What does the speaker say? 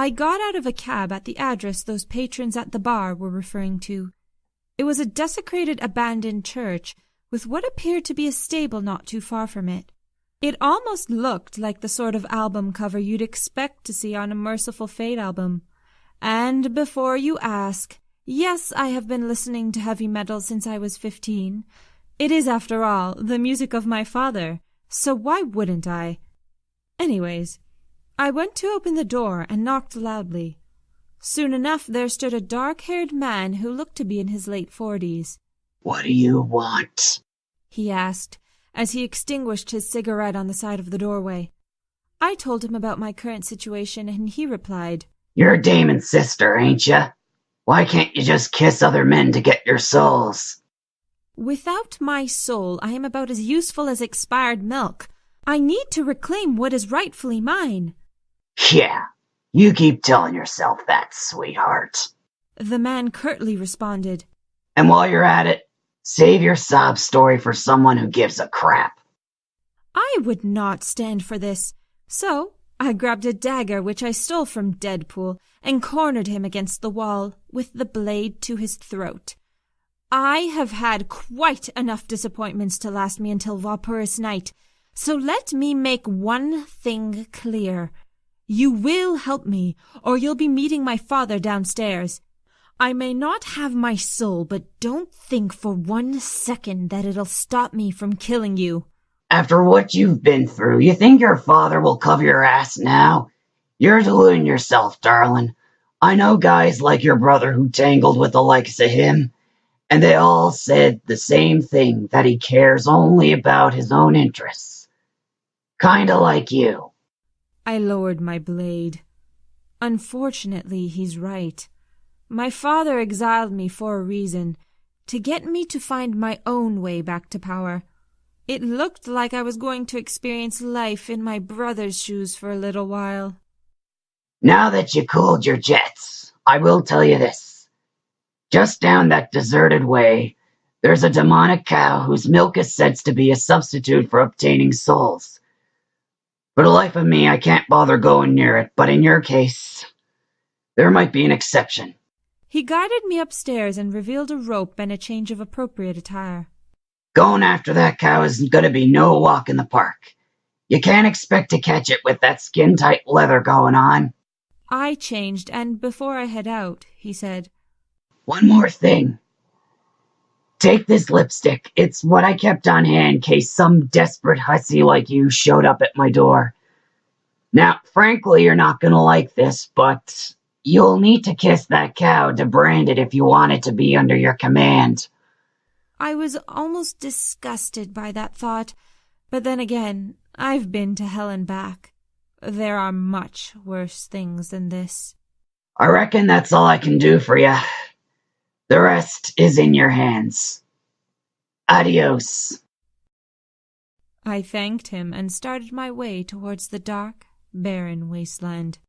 I got out of a cab at the address those patrons at the bar were referring to. It was a desecrated abandoned church, with what appeared to be a stable not too far from it. It almost looked like the sort of album cover you'd expect to see on a Merciful Fate album. And before you ask, yes, I have been listening to heavy metal since I was 15. It is, after all, the music of my father, so why wouldn't I? Anyways, I went to open the door and knocked loudly. Soon enough there stood a dark-haired man who looked to be in his late 40s. "What do you want?" he asked, as he extinguished his cigarette on the side of the doorway. I told him about my current situation, and he replied, "You're Damon's sister, ain't ya? Why can't you just kiss other men to get your souls?" "Without my soul, I am about as useful as expired milk. I need to reclaim what is rightfully mine." "Yeah, you keep telling yourself that, sweetheart," the man curtly responded. "And while you're at it, save your sob story for someone who gives a crap." I would not stand for this, so I grabbed a dagger which I stole from Deadpool and cornered him against the wall, with the blade to his throat. I have had quite enough disappointments to last me until Valpurgis night, so let me make one thing clear. You will help me, or you'll be meeting my father downstairs. I may not have my soul, but don't think for 1 second that it'll stop me from killing you. After what you've been through, you think your father will cover your ass now? You're deluding yourself, darling. I know guys like your brother who tangled with the likes of him, and they all said the same thing, that he cares only about his own interests. Kinda like you. I lowered my blade. Unfortunately, he's right. My father exiled me for a reason, to get me to find my own way back to power. It looked like I was going to experience life in my brother's shoes for a little while. Now that you cooled your jets, I will tell you this. Just down that deserted way, there's a demonic cow whose milk is said to be a substitute for obtaining souls. For the life of me, I can't bother going near it, but in your case, there might be an exception. He guided me upstairs and revealed a rope and a change of appropriate attire. Going after that cow isn't going to be no walk in the park. You can't expect to catch it with that skin-tight leather going on. I changed, and before I head out, he said, "One more thing. Take this lipstick. It's what I kept on hand in case some desperate hussy like you showed up at my door. Now, frankly, you're not going to like this, but you'll need to kiss that cow to brand it if you want it to be under your command." I was almost disgusted by that thought, but then again, I've been to hell and back. There are much worse things than this. "I reckon that's all I can do for you. The rest is in your hands. Adios." I thanked him and started my way towards the dark, barren wasteland.